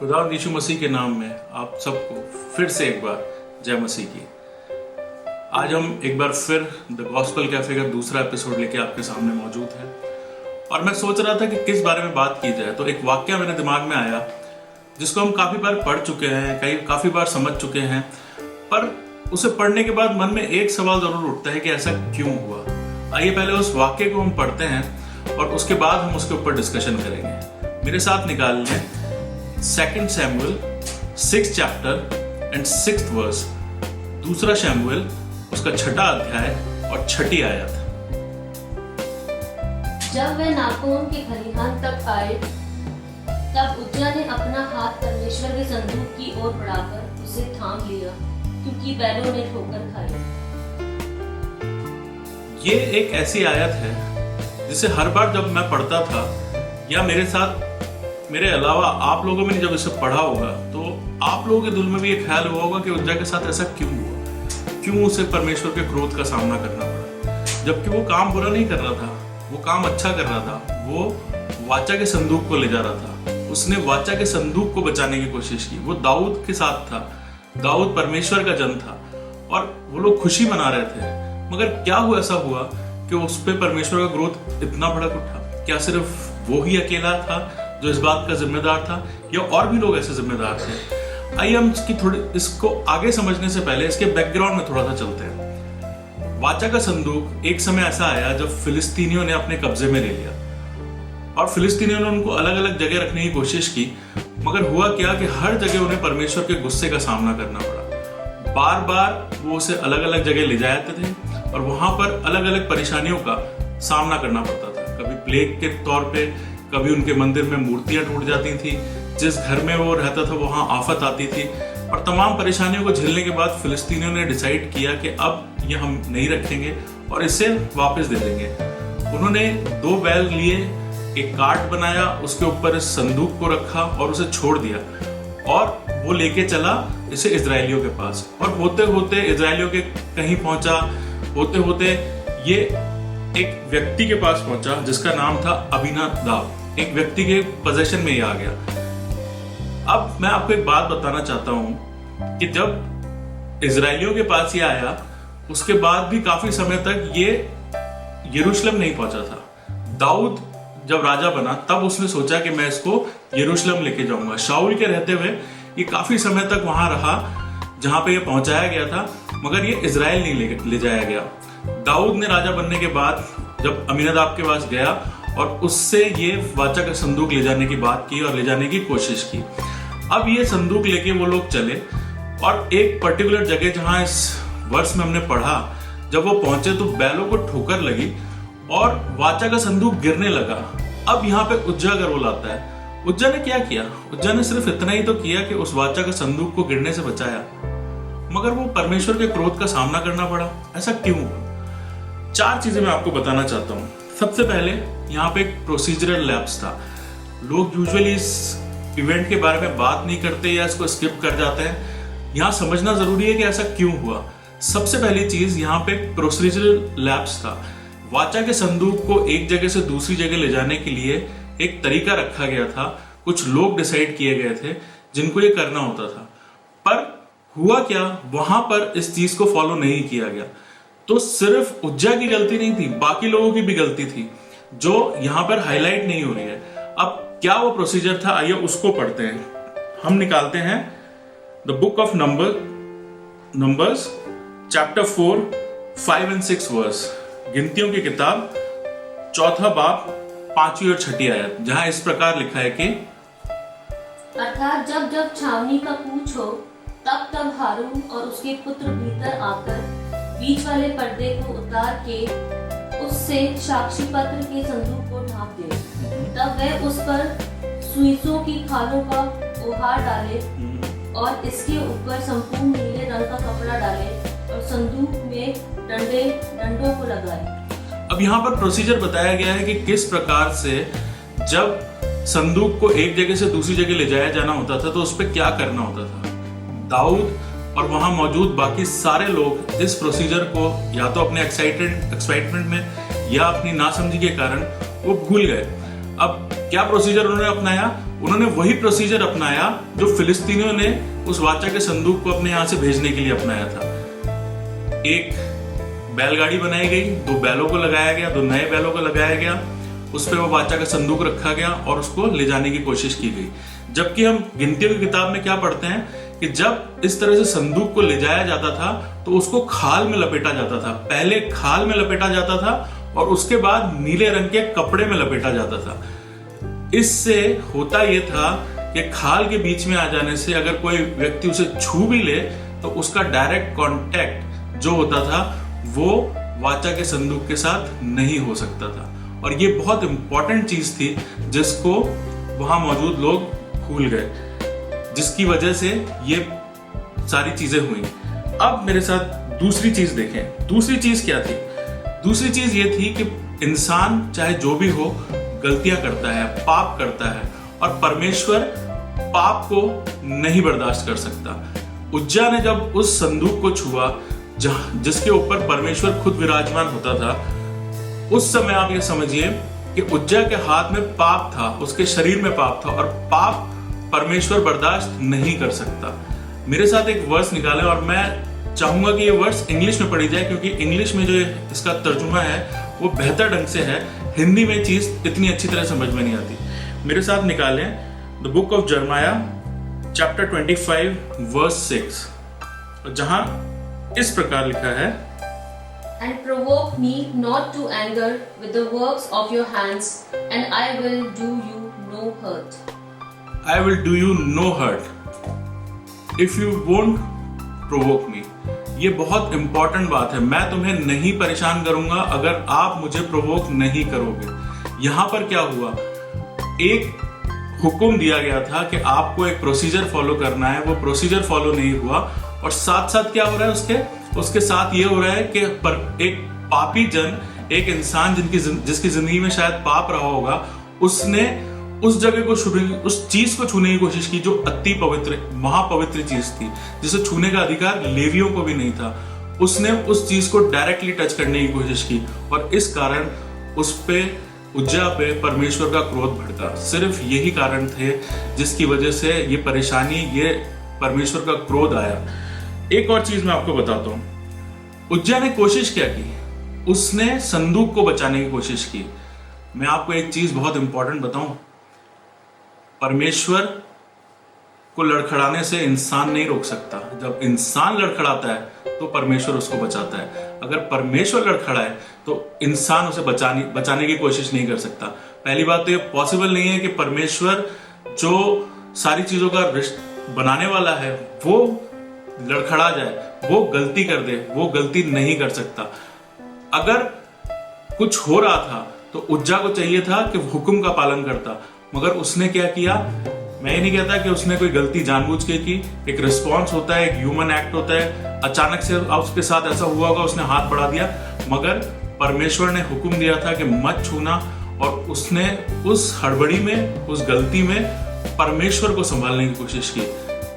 खुदावंद यीशु मसीह के नाम में आप सबको फिर से एक बार जय मसीह की। आज हम एक बार फिर द गॉस्पेल कैफे का दूसरा एपिसोड लेके आपके सामने मौजूद हैं और मैं सोच रहा था कि किस बारे में बात की जाए। तो एक वाक्य मेरे दिमाग में आया जिसको हम काफ़ी बार पढ़ चुके हैं, काफ़ी बार समझ चुके हैं, पर उसे पढ़ने के बाद मन में एक सवाल ज़रूर उठता है कि ऐसा क्यों हुआ। आइए पहले उस वाक्य को हम पढ़ते हैं और उसके बाद हम उसके ऊपर डिस्कशन करेंगे। मेरे साथ निकाल लें 2 शमूएल 6 चैप्टर एंड 6th वर्स, दूसरा शमूएल उसका 6वां अध्याय और 6ठी आयत। जब वे नाकोन के खलिहान तक आए तब उज्जा ने अपना हाथ परमेश्वर के संदूक की ओर बढ़ाकर उसे थाम लिया, क्योंकि बैलों ने ठोकर खाई। ये एक ऐसी आयत है जिसे हर बार जब मैं पढ़ता था या मेरे अलावा आप लोगों में जब इसे पढ़ा होगा तो आप लोगों के दिल में भी ये ख्याल हुआ होगा कि उज्जा के साथ ऐसा क्यों हुआ, क्यों उसे परमेश्वर के क्रोध का सामना करना पड़ा, जबकि वो काम बुरा नहीं कर रहा था, वो काम अच्छा कर रहा था। वो वाचा के संदूक को ले जा रहा था, उसने वाचा के संदूक को बचाने की कोशिश की। वो दाऊद के साथ था, दाऊद परमेश्वर का जन था और वो लोग खुशी मना रहे थे। मगर क्या हुआ, ऐसा हुआ कि उस पर परमेश्वर का क्रोध इतना भड़क उठा। क्या सिर्फ वो ही अकेला था जो इस बात का जिम्मेदार था या और भी लोग ऐसे जिम्मेदार थे? आइए हम इसको आगे समझने से पहले इसके बैकग्राउंड में थोड़ा सा चलते हैं। वाचा का संदूक एक समय ऐसा आया जब फिलिस्तीनियों ने अपने कब्जे में ले लिया और फिलिस्तीनियों ने उनको अलग अलग जगह रखने की कोशिश की, मगर हुआ क्या कि हर जगह उन्हें परमेश्वर के गुस्से का सामना करना पड़ा। बार बार वो उसे अलग अलग जगह ले जाते थे और वहां पर अलग अलग परेशानियों का सामना करना पड़ता था। कभी प्लेग के तौर पे, कभी उनके मंदिर में मूर्तियां टूट जाती थी, जिस घर में वो रहता था वहां आफत आती थी। और तमाम परेशानियों को झेलने के बाद फिलिस्तीनियों ने डिसाइड किया कि अब ये हम नहीं रखेंगे और इसे वापस दे देंगे। उन्होंने 2 बैल लिए, एक कार्ट बनाया, उसके ऊपर इस संदूक को रखा और उसे छोड़ दिया और वो लेके चला इसे इजरायलियों के पास। और होते होते इजरायलियों के कहीं पहुंचा, होते होते ये एक व्यक्ति के पास पहुंचा जिसका नाम था अबीनादाब। एक व्यक्ति के पोजीशन में ये आ गया। अब मैं आपको एक बात बताना चाहता हूं कि जब इजरायलियों के पास ये आया उसके बाद भी काफी समय तक ये यरूशलेम नहीं पहुंचा था। दाऊद जब राजा बना तब उसने सोचा कि मैं इसको यरूशलेम लेके जाऊंगा। शाऊल के रहते हुए ये काफी समय तक वहां रहा जहां पे ये पहुंचाया गया था, मगर ये इजराइल नहीं ले जाया गया। दाऊद ने राजा बनने के बाद जब अमीनादाब के पास गया और उससे ये वाचा का संदूक ले जाने की बात की और ले जाने की कोशिश की। अब ये संदूक लेके वो लोग चले और एक पर्टिकुलर जगह जहां इस वर्ष में हमने पढ़ा, जब वो पहुंचे तो बैलों को ठोकर लगी और वाचा का संदूक गिरने लगा। अब यहाँ पे उज्जा का रोल आता है। उज्जा ने क्या किया? उज्जा ने सिर्फ इतना ही तो किया कि उस वाचा का संदूक को गिरने से बचाया, मगर वो परमेश्वर के क्रोध का सामना करना पड़ा। ऐसा क्यों हुआ? 4 चीजें मैं आपको बताना चाहता हूँ। सबसे पहले यहाँ पे एक प्रोसीजरल लैप्स था। लोग यूजुअली इस इवेंट के बारे में बात नहीं करते या इसको स्किप कर जाते हैं। यहाँ समझना जरूरी है कि ऐसा क्यों हुआ। सबसे पहली चीज, यहाँ पे प्रोसीजरल लैप्स था। वाचा के संदूक को एक जगह से दूसरी जगह ले जाने के लिए एक तरीका रखा गया था। कुछ लोग डिसाइड किए गए थे जिनको ये करना होता था, पर हुआ क्या, वहां पर इस चीज को फॉलो नहीं किया गया। तो सिर्फ उज्जा की गलती नहीं थी, बाकी लोगों की भी गलती थी जो यहां पर हाईलाइट नहीं हो रही है। अब क्या वो प्रोसीजर था, आइए उसको पढ़ते हैं। हम निकालते हैं the book of numbers chapter 4, 5 and 6 verse, गिनतियों की किताब 4 बाब 5वीं और 6ठी आयत, जहां इस प्रकार लिखा है कि अर्थात जब जब छावनी का कूच हो तब तब हारून और उसके पुत्र भीतर आकर बीच वाले पर्दे को उतार के उससे साक्षी पत्र के संदूक को ढांप दे। तब वह उस पर सुइसों की खालों का ओहार डाले और इसके ऊपर संपूर्ण नीले रंग का कपड़ा डाले और संदूक में डंडों को लगाए। अब यहाँ पर प्रोसीजर बताया गया है कि किस प्रकार से जब संदूक को एक जगह से दूसरी जगह ले जाया जाना होता था तो उस पर क्या करना होता था। दाऊद और वहां मौजूद बाकी सारे लोग इस प्रोसीजर को या तो अपने एक्साइटमेंट में या अपनी नासमझी के कारण वो भूल गए। अब क्या प्रोसीजर उन्होंने अपनाया? उन्होंने वही प्रोसीजर अपनाया जो फिलिस्तीनियों ने उस वाचा के संदूक को अपने यहां से भेजने के लिए अपनाया था। एक बैलगाड़ी बनाई गई, 2 बैलों को लगाया गया, 2 नए बैलों को लगाया गया, उस पर वो वाचा का संदूक रखा गया और उसको ले जाने की कोशिश की गई। जबकि हम गिनतियों की किताब में क्या पढ़ते हैं कि जब इस तरह से संदूक को ले जाया जाता था तो उसको खाल में लपेटा जाता था। पहले खाल में लपेटा जाता था और उसके बाद नीले रंग के कपड़े में लपेटा जाता था। इससे होता यह था कि खाल के बीच में आ जाने से अगर कोई व्यक्ति उसे छू भी ले तो उसका डायरेक्ट कांटेक्ट जो होता था वो वाचा के संदूक के साथ नहीं हो सकता था। और ये बहुत इंपॉर्टेंट चीज थी जिसको वहां मौजूद लोग भूल गए, जिसकी वजह से ये सारी चीजें हुई। अब मेरे साथ दूसरी चीज देखें। दूसरी चीज क्या थी? दूसरी चीज ये थी कि इंसान चाहे जो भी हो गलतियां करता है, पाप करता है, और परमेश्वर पाप को नहीं बर्दाश्त कर सकता। उज्जा ने जब उस संदूक को छुआ जिसके ऊपर परमेश्वर खुद विराजमान होता था, उस समय आप ये समझिए कि उज्जा के हाथ में पाप था, उसके शरीर में पाप था, और पाप परमेश्वर बर्दाश्त नहीं कर सकता। मेरे साथ एक वर्स निकालें और मैं चाहूंगा कि ये वर्स इंग्लिश में पढ़ी जाए, क्योंकि इंग्लिश में जो इसका तर्जुमा है वो बेहतर ढंग से है। हिंदी में चीज इतनी अच्छी तरह समझ में नहीं आती। मेरे साथ निकालें the book of Jeremiah chapter 25 verse 6, जहां इस प्रकार लिखा है, And provoke me not to anger with the works of your hands, and I will do you no hurt. I will do you no hurt if you won't provoke me. ये बहुत important बात है। मैं तुम्हें नहीं परेशान करूंगा अगर आप मुझे प्रोवोक नहीं करोगे। यहां पर क्या हुआ? एक हुक्म दिया गया था कि आपको एक प्रोसीजर फॉलो करना है, वो प्रोसीजर फॉलो नहीं हुआ, और साथ साथ क्या हो रहा है उसके साथ ये हो रहा है कि एक पापी जन, एक इंसान जिसकी जिंदगी में शायद पाप रहा होगा, उसने उस जगह को उस चीज को छूने की कोशिश की जो अति पवित्र, महापवित्र चीज थी, जिसे छूने का अधिकार लेवियों को भी नहीं था। उसने उस चीज को डायरेक्टली टच करने की कोशिश की, और इस कारण उस पे उज्जा पे परमेश्वर का क्रोध भड़का। सिर्फ यही कारण थे जिसकी वजह से ये परेशानी, ये परमेश्वर का क्रोध आया। एक और चीज मैं आपको बताता हूं। उज्जा ने कोशिश क्या की? उसने संदूक को बचाने की कोशिश की। मैं आपको एक चीज बहुत इंपॉर्टेंट बताऊं, परमेश्वर को लड़खड़ाने से इंसान नहीं रोक सकता। जब इंसान लड़खड़ाता है तो परमेश्वर उसको बचाता है। अगर परमेश्वर लड़खड़ाए तो इंसान उसे बचाने की कोशिश नहीं कर सकता। पहली बात तो ये पॉसिबल नहीं है कि परमेश्वर जो सारी चीजों का बनाने वाला है वो लड़खड़ा जाए, वो गलती कर दे। वो गलती नहीं कर सकता। अगर कुछ हो रहा था तो उज्जा को चाहिए था कि हुक्म का पालन करता, मगर उसने क्या किया? मैं ये नहीं कहता कि उसने कोई गलती जानबूझ के की। एक रिस्पॉन्स होता है, एक ह्यूमन एक्ट होता है। अचानक से उसके साथ ऐसा हुआ होगा, उसने हाथ बढ़ा दिया, मगर परमेश्वर ने हुक्म दिया था कि मत छूना, और उसने उस हड़बड़ी में, उस गलती में परमेश्वर को संभालने की कोशिश की।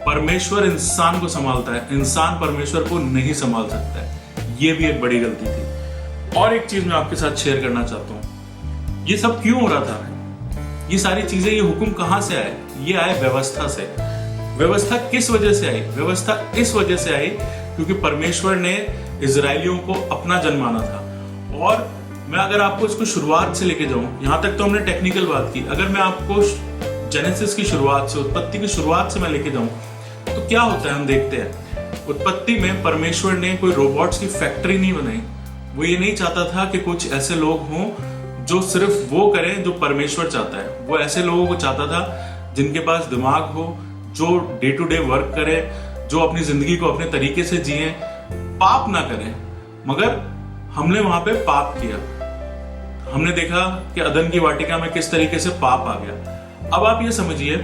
परमेश्वर इंसान को संभालता है, इंसान परमेश्वर को नहीं संभाल सकता है। ये भी एक बड़ी गलती थी। और एक चीज मैं आपके साथ शेयर करना चाहता हूं। ये सब क्यों हो रहा था? ये सारी चीजें, ये हुक्म कहां से आए? ये आए व्यवस्था से। व्यवस्था किस वजह से आई? व्यवस्था इस वजह से आई क्योंकि परमेश्वर ने इजराइलियों को अपना जन माना था। और मैं अगर आपको इसको शुरुआत से लेके जाऊं, यहां तक तो हमने टेक्निकल बात की, अगर मैं आपको जेनेसिस की शुरुआत से, उत्पत्ति की शुरुआत से मैं लेके जाऊं तो क्या होता है हम देखते हैं। उत्पत्ति में परमेश्वर ने कोई रोबोट्स की फैक्ट्री नहीं बनाई। वो ये नहीं चाहता था कि कुछ ऐसे लोग हों जो सिर्फ वो करें जो परमेश्वर चाहता है। वो ऐसे लोगों को चाहता था जिनके पास दिमाग हो, जो डे टू डे वर्क करें, जो अपनी जिंदगी को अपने तरीके से जिए, पाप ना करें। मगर हमने वहां पे पाप किया। हमने देखा कि अदन की वाटिका में किस तरीके से पाप आ गया। अब आप ये समझिए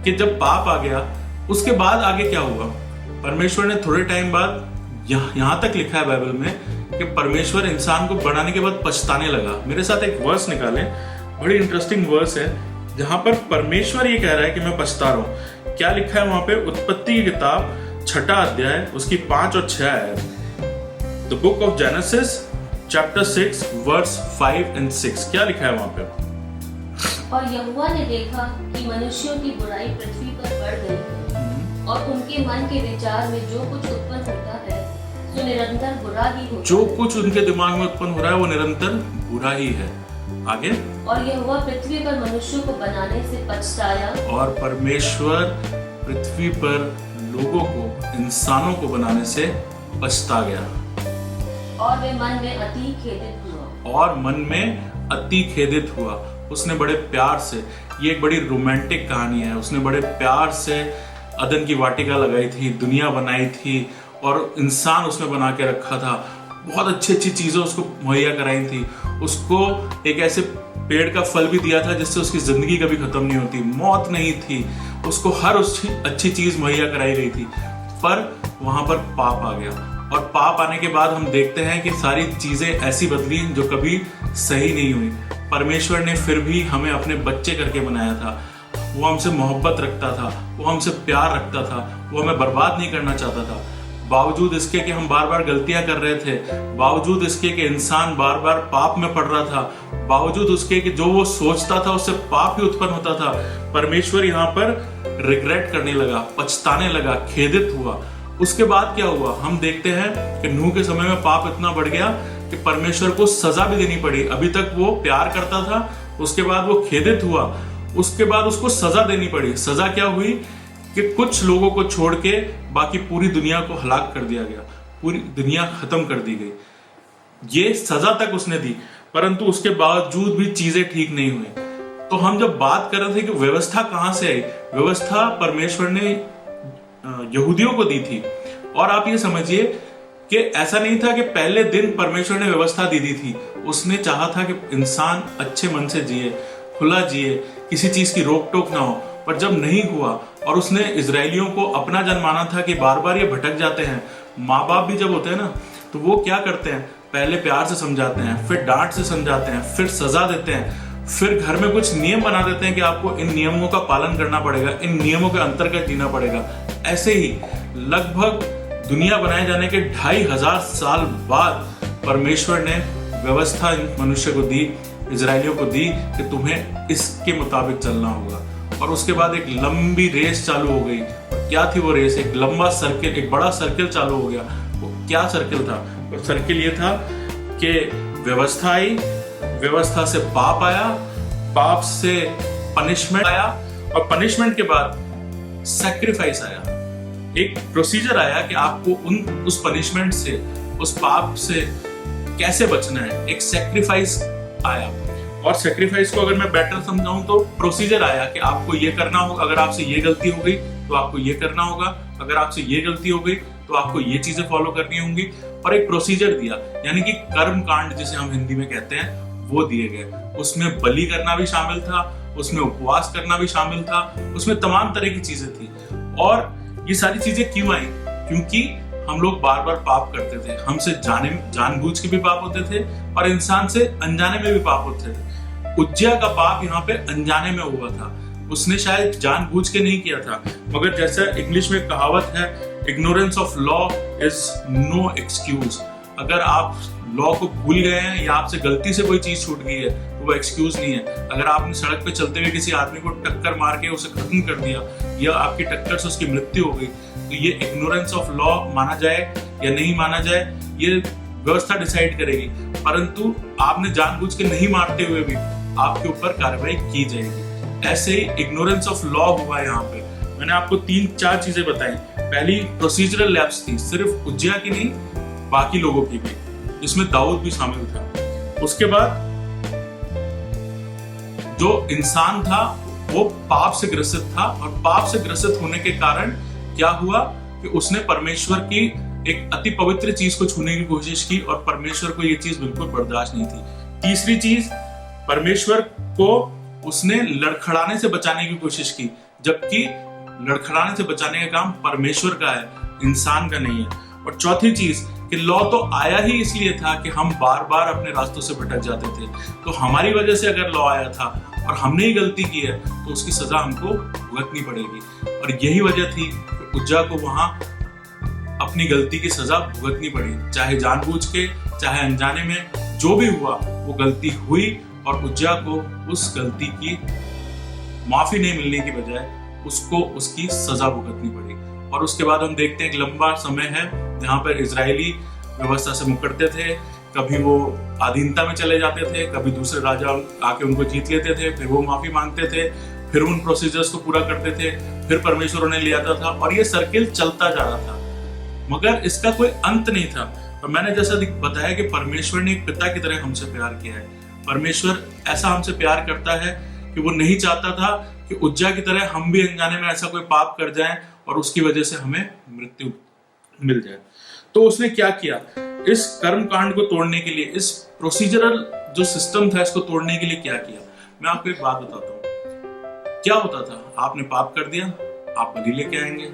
कि जब पाप आ गया उसके बाद आगे क्या हुआ? परमेश्वर ने थोड़े टाइम बाद, यहां तक लिखा है बाइबल में कि परमेश्वर इंसान को बनाने के बाद पछताने लगा। मेरे साथ एक वर्स निकालें, बड़ी इंटरेस्टिंग वर्स है जहां पर परमेश्वर ये कह रहा है कि मैं पछता रहा हूं। क्या लिखा है वहां पे? उत्पत्ति की किताब 6 अध्याय उसकी 5 और 6 आयत। The book of Genesis chapter 6 verse 5 and 6। क्या लिखा है वहां पे? और यहोवा ने देखा कि मनुष्यों की बुराई पृथ्वी पर बढ़ गई है और उनके मन के विचार में जो कुछ उत्पन्न होता है जो निरंतर बुरा ही होता जो है। कुछ उनके दिमाग में उत्पन्न हो रहा है वो निरंतर बुरा ही है। आगे, और यहोवा पृथ्वी पर मनुष्यों को बनाने से पछताया और परमेश्वर पृथ्वी पर लोगों को, इंसानों को बनाने से पछता गया और वे मन में अति खेदित हुआ। और मन में अति खेदित हुआ। उसने बड़े प्यार से, ये एक बड़ी रोमांटिक कहानी है, उसने बड़े प्यार से अदन की वाटिका लगाई थी, दुनिया बनाई थी और इंसान उसमें बना के रखा था। बहुत अच्छी अच्छी चीजें उसको मुहैया कराई थी। उसको एक ऐसे पेड़ का फल भी दिया था जिससे उसकी जिंदगी कभी खत्म नहीं होती, मौत नहीं थी। उसको हर अच्छी चीज मुहैया कराई गई थी, पर वहां पर पाप आ गया। और पाप आने के बाद हम देखते हैं कि सारी चीजें ऐसी बदली जो कभी सही नहीं हुई। परमेश्वर ने फिर भी हमें अपने बच्चे करके बनाया था। वो हमसे मोहब्बत रखता था, वो हमसे प्यार रखता था, वो हमें बर्बाद नहीं करना चाहता था। बावजूद इसके कि हम बार बार गलतियां कर रहे थे, बावजूद इसके कि इंसान बार बार पाप में पड़ रहा था, बावजूद उसके कि जो वो सोचता था उससे पाप ही उत्पन्न होता था, परमेश्वर यहाँ पर रिग्रेट करने लगा, पछताने लगा, खेदित हुआ। उसके बाद क्या हुआ? हम देखते हैं कि नूह के समय में पाप इतना बढ़ गया कि परमेश्वर को सजा भी देनी पड़ी। अभी तक वो प्यार करता था, उसके बाद वो खेदित हुआ, उसके बाद उसको सजा देनी पड़ी। सजा क्या हुई कि कुछ लोगों को छोड़ के बाकी पूरी दुनिया को हलाक कर दिया गया, पूरी दुनिया खत्म कर दी गई। ये सजा तक उसने दी, परंतु उसके बावजूद भी चीजें ठीक नहीं हुई। तो हम जब बात कर रहे थे कि व्यवस्था कहां से आई, व्यवस्था परमेश्वर ने यहूदियों को दी थी। और आप ये समझिए कि ऐसा नहीं था कि पहले दिन परमेश्वर ने व्यवस्था दे दी थी। उसने चाहा था कि इंसान अच्छे मन से जिए, खुला जिए, किसी चीज की रोक टोक ना हो। पर जब नहीं हुआ और उसने इजरायलियों को अपना जन माना था कि बार बार ये भटक जाते हैं। माँ बाप भी जब होते हैं ना तो वो क्या करते हैं, पहले प्यार से समझाते हैं, फिर डांट से समझाते हैं, फिर सजा देते हैं, फिर घर में कुछ नियम बना देते हैं कि आपको इन नियमों का पालन करना पड़ेगा, इन नियमों के अंतर्गत जीना पड़ेगा। ऐसे ही लगभग दुनिया बनाए जाने के 2500 साल बाद परमेश्वर ने व्यवस्था मनुष्य को दी, इजरायलियों को दी कि तुम्हें इसके मुताबिक चलना होगा। और उसके बाद एक लंबी रेस चालू हो गई। क्या थी वो रेस? एक लंबा सर्किल, एक बड़ा सर्किल चालू हो गया। वो क्या सर्किल था? वो सर्किल ये था कि व्यवस्था आई, व्यवस्था से पाप आया, पाप से पनिशमेंट आया और पनिशमेंट के बाद सैक्रिफाइस आया। एक प्रोसीजर आया कि आपको उस पनिशमेंट से, उस पाप से कैसे बचना है। एक सैक्रिफाइस आया। और सैक्रिफाइस को अगर मैं बेटर समझाऊं तो प्रोसीजर आया कि आपको ये करना होगा, अगर आपसे ये गलती हो गई तो आपको ये करना होगा, अगर आपसे ये गलती हो गई तो आपको ये चीजें फॉलो करनी होंगी। और एक प्रोसीजर दिया, यानी कि कर्म कांड जिसे हम हिंदी में कहते हैं, वो दिए गए। उसमें बलि करना भी शामिल था, उसमें उपवास करना भी शामिल था, उसमें तमाम तरह की चीजें थी। और ये सारी चीजें क्यों आई? क्योंकि हम लोग बार बार पाप करते थे। हमसे जानबूझ के भी पाप होते थे और इंसान से अनजाने में भी पाप होते थे। उज्जिया का पाप यहाँ पे अनजाने में हुआ था, उसने शायद जानबूझ के नहीं किया था। मगर जैसा इंग्लिश में कहावत है, ignorance of law is no excuse. अगर आप लॉ को भूल गए हैं या आपसे गलती से कोई चीज छूट गई है तो वो एक्सक्यूज नहीं है। अगर आपने सड़क पे चलते हुए किसी आदमी को टक्कर मार के उसे खत्म कर दिया या आपकी टक्कर से उसकी मृत्यु हो गई तो ये इग्नोरेंस ऑफ लॉ माना जाए या नहीं माना जाए, ये व्यवस्था डिसाइड करेगी। परंतु आपने जानबूझ के नहीं मारते हुए भी आपके ऊपर कार्रवाई की जाएगी। ऐसे ही इग्नोरेंस ऑफ लॉ हुआ यहाँ पे। मैंने आपको 3-4 चीजें बताई। पहली प्रोसीजरल लैप्स थी, सिर्फ उज्जिया की नहीं बाकी लोगों की भी, इसमें दाऊद भी शामिल था। उसके बाद जो इंसान था वो पाप से ग्रसित था और पाप से ग्रसित होने के कारण क्या हुआ कि उसने परमेश्वर की एक अति पवित्र चीज को छूने की कोशिश की और परमेश्वर को ये चीज बिल्कुल बर्दाश्त नहीं थी। तीसरी चीज, परमेश्वर को उसने लड़खड़ाने से बचाने की कोशिश की, जबकि लड़खड़ाने से बचाने का काम परमेश्वर का है, इंसान का नहीं है। और चौथी चीज कि लॉ तो आया ही इसलिए था कि हम बार बार अपने रास्तों से भटक जाते थे। तो हमारी वजह से अगर लॉ आया था और हमने ही गलती की है तो उसकी सजा हमको भुगतनी पड़ेगी। और यही वजह थी कि उज्जिया को वहां अपनी गलती की सजा भुगतनी पड़ी, चाहे जानबूझ के चाहे अनजाने में, जो भी हुआ वो गलती हुई और उज्जा को उस गलती की माफी नहीं मिलने की बजाय उसको उसकी सजा भुगतनी पड़ी। और उसके बाद हम देखते हैं एक लंबा समय है जहाँ पर इजरायली व्यवस्था से मुकरते थे, कभी वो अधीनता में चले जाते थे, कभी दूसरे राजा आके उनको जीत लेते थे, फिर वो माफी मांगते थे, फिर उन प्रोसीजर्स को पूरा करते थे, फिर परमेश्वर उन्हें ले आता था और ये सर्किल चलता जा रहा था, मगर इसका कोई अंत नहीं था। और मैंने जैसा बताया कि परमेश्वर ने एक पिता की तरह हमसे प्यार किया है। परमेश्वर ऐसा हमसे प्यार करता है कि वो नहीं चाहता था कि उज्जा की तरह हम भी अनजाने में ऐसा कोई पाप कर जाएं और उसकी वजह से हमें मृत्यु मिल जाए। तो उसने क्या किया, इस कर्म कांड को तोड़ने के लिए, इस प्रोसीजरल जो सिस्टम था इसको तोड़ने के लिए क्या किया। मैं आपको एक बात बताता हूँ। क्या होता था, आपने पाप कर दिया, आप बलि लेके आएंगे,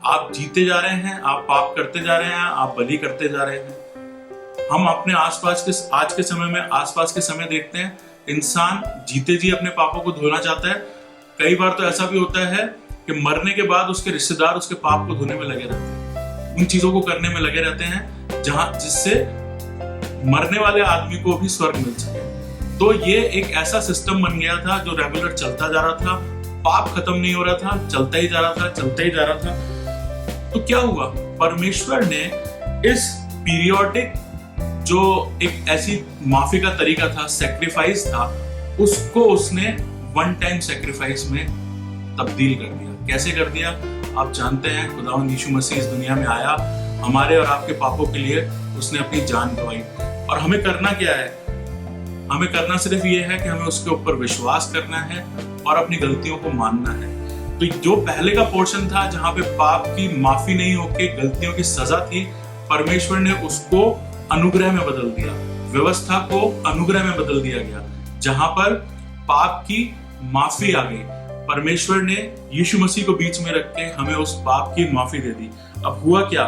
आप जीते जा रहे हैं, आप पाप करते जा रहे हैं, आप बलि करते जा रहे हैं। हम अपने आसपास के आज के समय में आसपास के समय देखते हैं, इंसान जीते जी अपने पापों को धोना चाहता है। कई बार तो ऐसा भी होता है कि मरने के बाद उसके रिश्तेदार उसके पाप को धोने में लगे रहते हैं, उन चीजों को करने में लगे रहते हैं जहां जिससे मरने वाले आदमी को भी स्वर्ग मिल सके। तो ये एक ऐसा सिस्टम बन गया था जो रेगुलर चलता जा रहा था, पाप खत्म नहीं हो रहा था, चलता ही जा रहा था, चलता ही जा रहा था। तो क्या हुआ, परमेश्वर ने इस पीरियोडिक जो एक ऐसी माफी का तरीका था, सेक्रीफाइस था, उसको उसने वन टाइम सेक्रीफाइस में तब्दील कर दिया। कैसे कर दिया आप जानते हैं, खुदावंद यीशु मसीह इस दुनिया में आया, हमारे और आपके पापों के लिए उसने अपनी जान गंवाई। और हमें करना क्या है, हमें करना सिर्फ ये है कि हमें उसके ऊपर विश्वास करना है और अपनी गलतियों को मानना है। तो जो पहले का पोर्शन था जहां पे पाप की माफी नहीं होके गलतियों की सजा थी, परमेश्वर ने उसको अनुग्रह में बदल दिया, व्यवस्था को अनुग्रह में बदल दिया गया, जहां पर पाप की माफी आ गई। परमेश्वर ने यीशु मसीह को बीच में रख के हमें उस पाप की माफी दे दी। अब हुआ क्या,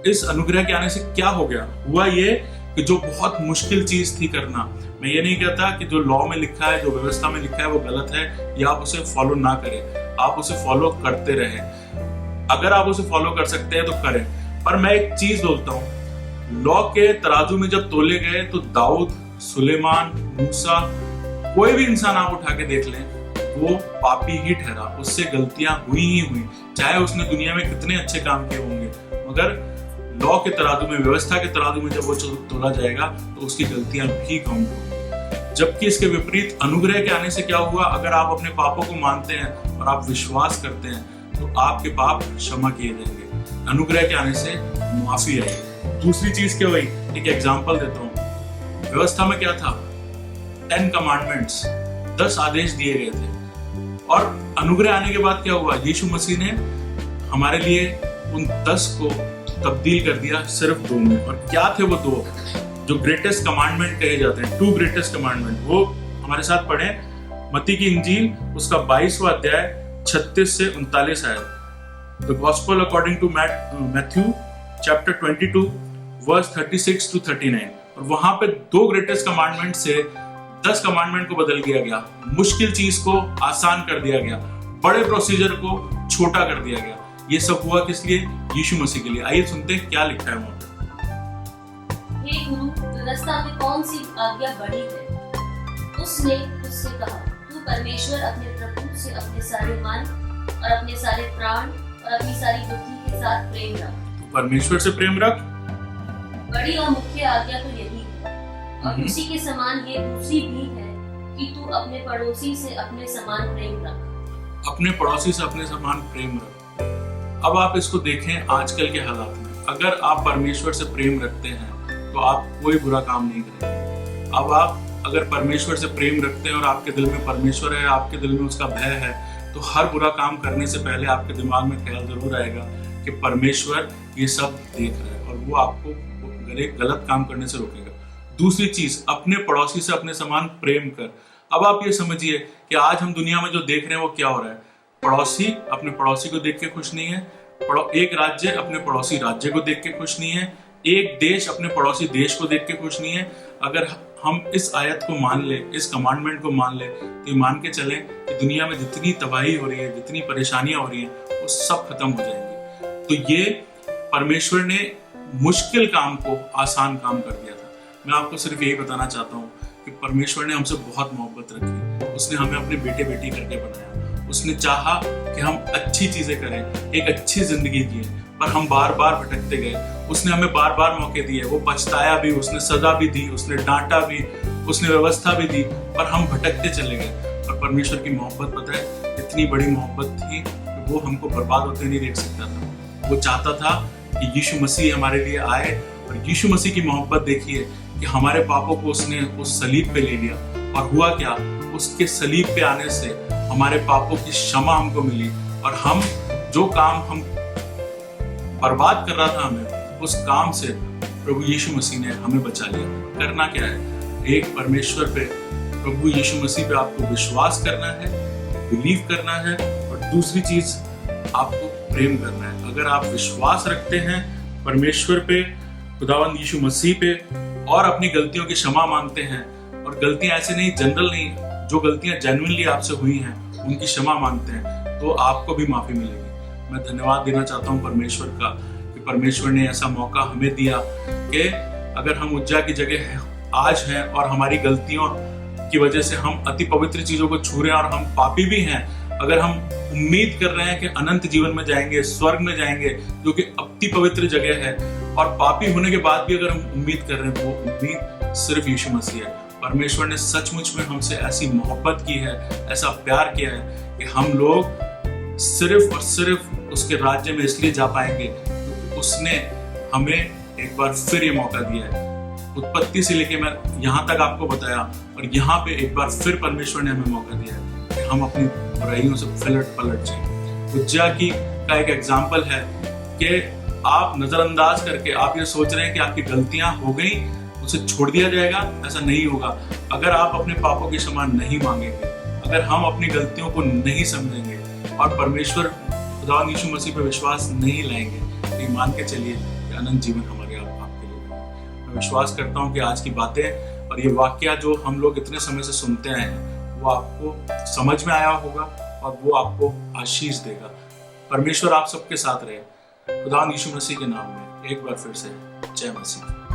इस अनुग्रह के आने से क्या हो गया, हुआ ये कि जो बहुत मुश्किल चीज थी करना, मैं ये नहीं कहता कि जो लॉ में लिखा है, जो व्यवस्था में लिखा है वो गलत है या आप उसे फॉलो ना करें, आप उसे फॉलो करते रहें। अगर आप उसे फॉलो कर सकते हैं तो करें। पर मैं एक चीज बोलता हूं, लॉ के तराजू में जब तोले गए तो दाऊद, सुलेमान, मूसा, कोई भी इंसान आप उठा के देख लें, वो पापी ही ठहरा, उससे गलतियां हुई ही हुई, चाहे उसने दुनिया में कितने अच्छे काम किए होंगे, मगर लॉ के तराजू में, व्यवस्था के तराजू में जब वो तोला जाएगा तो उसकी गलतियां भी काउंट होंगी। जबकि इसके विपरीत अनुग्रह के आने से क्या हुआ, अगर आप अपने पापों को मानते हैं और आप विश्वास करते हैं तो आपके पाप क्षमा किए जाएंगे। अनुग्रह के आने से माफी आई। दूसरी चीज क्या हुई, एक एग्जाम्पल देता हूँ। व्यवस्था में क्या था, 10 कमांडमेंट्स, 10 आदेश दिए गए थे, और अनुग्रह आने के बाद क्या हुआ, यीशु मसीह ने हमारे लिए उन 10 को तब्दील कर दिया सिर्फ 2 में। और क्या थे वो 2 जो ग्रेटेस्ट कमांडमेंट कहे जाते हैं, 2 ग्रेटेस्ट कमांडमेंट, वो हमारे साथ पढ़ें। मत्ती की इंजील उसका 22वां अध्याय 36 से 39 आयत। The gospel according to Matthew chapter 22 verse 36 to 39। और वहां पे 2 ग्रेटेस्ट कमांडमेंट से 10 कमांडमेंट को बदल दिया गया, मुश्किल चीज को आसान कर दिया गया, बड़े प्रोसीजर को छोटा कर दिया गया। ये सब हुआ किस लिए, यीशु मसीह के लिए। आइए सुनते हैं क्या लिखा है वहां पर। हे गुरु, व्यवस्था में कौन सी आज्ञा बड़ी है? उसने उससे कहा, तू परमेश्वर अपने प्रभु से अपने सारे मन और अपने सारे प्राण और अपनी सारी बुद्धि के साथ प्रेम रख। परमेश्वर से प्रेम रख, बड़ी और मुख्य आज्ञा तो यही है। और उसी के समान ये दूसरी भी है कि तू अपने पड़ोसी से अपने समान प्रेम रख। अपने पड़ोसी से अपने समान प्रेम रख। अब आप इसको देखें आजकल के हालात में, अगर आप परमेश्वर से प्रेम रखते हैं तो आप कोई बुरा काम नहीं करेंगे। अब आप अगर परमेश्वर से प्रेम रखते हैं और आपके दिल में परमेश्वर है, आपके दिल में उसका भय है, तो हर बुरा काम करने से पहले आपके दिमाग में ख्याल जरूर आएगा कि परमेश्वर ये सब देख रहा है और वो आपको गलत काम करने से रोकेगा। दूसरी चीज, अपने पड़ोसी से अपने समान प्रेम कर। अब आप ये समझिए कि आज हम दुनिया में जो देख रहे हैं वो क्या हो रहा है। पड़ोसी अपने पड़ोसी को देख के खुश नहीं है, एक राज्य अपने पड़ोसी राज्य को देख के खुश नहीं है, एक देश अपने पड़ोसी देश को देख के खुश नहीं है। अगर हम इस आयत को मान ले, इस कमांडमेंट को मान ले, तो मान के चलें कि दुनिया में जितनी तबाही हो रही है, जितनी परेशानियां हो रही हैं, वो सब खत्म हो जाएंगी। तो ये परमेश्वर ने मुश्किल काम को आसान काम कर दिया था। मैं आपको सिर्फ यही बताना चाहता हूँ कि कि परमेश्वर ने हमसे बहुत मोहब्बत रखी। उसने हमें अपने बेटे बेटी करके बनाया। उसने चाहा कि हम अच्छी चीजें करें, एक अच्छी जिंदगी जिए, पर हम बार बार भटकते गए। उसने हमें बार बार मौके दिए, वो पछताया भी, उसने सजा भी दी, उसने डांटा भी, उसने व्यवस्था भी दी, पर हम भटकते चले गए। पर परमेश्वर की मोहब्बत पता है इतनी बड़ी मोहब्बत थी कि वो हमको बर्बाद होते नहीं देख सकता था। वो चाहता था कि यीशु मसीह हमारे लिए आए, और यीशु मसीह की मोहब्बत देखिए कि हमारे पापों को उसने उस सलीब पे ले लिया। और हुआ क्या, उसके सलीब पे आने से हमारे पापों की क्षमा हमको मिली, और हम जो काम हम बर्बाद कर रहा था हमें, उस काम से प्रभु यीशु मसीह ने हमें बचा लिया। करना क्या है, एक परमेश्वर पे, प्रभु यीशु मसीह पे आपको विश्वास करना है, बिलीव करना है, और दूसरी चीज आपको प्रेम करना है। अगर आप विश्वास रखते हैं परमेश्वर पे, खुदावंद यीशु मसीह पे, और अपनी गलतियों की क्षमा मांगते हैं, और गलतियां ऐसे नहीं, जनरल नहीं, जो गलतियां जेन्युइनली आपसे हुई हैं उनकी क्षमा मांगते हैं, तो आपको भी माफी मिलेगी। मैं धन्यवाद देना चाहता हूँ परमेश्वर का कि परमेश्वर ने ऐसा मौका हमें दिया कि अगर हम उज्जा की जगह आज हैं और हमारी गलतियों की वजह से हम अति पवित्र चीजों को छू रहे हैं और हम पापी भी हैं, अगर हम उम्मीद कर रहे हैं कि अनंत जीवन में जाएंगे, स्वर्ग में जाएंगे, जो कि अति पवित्र जगह है, और पापी होने के बाद भी अगर हम उम्मीद कर रहे हैं, वो उम्मीद सिर्फ यीशु मसीह है। परमेश्वर ने सचमुच में हमसे ऐसी मोहब्बत की है, ऐसा प्यार किया है कि हम लोग सिर्फ और सिर्फ उसके राज्य में इसलिए जा पाएंगे क्योंकि उसने हमें एक बार फिर ये मौका दिया है। उत्पत्ति से लेके मैं यहाँ तक आपको बताया, और यहाँ पे एक बार फिर परमेश्वर ने हमें मौका दिया है कि हम अपनी बुराइयों से पलट जाए। उज्जा का एक एग्जाम्पल है कि आप नजरअंदाज करके आप ये सोच रहे हैं कि आपकी गलतियां हो गई, उसे छोड़ दिया जाएगा, ऐसा नहीं होगा। अगर आप अपने पापों की क्षमा नहीं मांगेंगे, अगर हम अपनी गलतियों को नहीं समझेंगे और परमेश्वर खुदावंद यीशु मसीह पर विश्वास नहीं लाएंगे, तो मान के चलिए कि अनंत जीवन हमारे आपके लिए नहीं। मैं विश्वास करता हूँ कि आज की बातें और ये वाक्य जो हम लोग इतने समय से सुनते आए हैं, वो आपको समझ में आया होगा और वो आपको आशीष देगा। परमेश्वर आप सबके साथ रहे। खुदावंद यीशु मसीह के नाम में एक बार फिर से जय मसीह।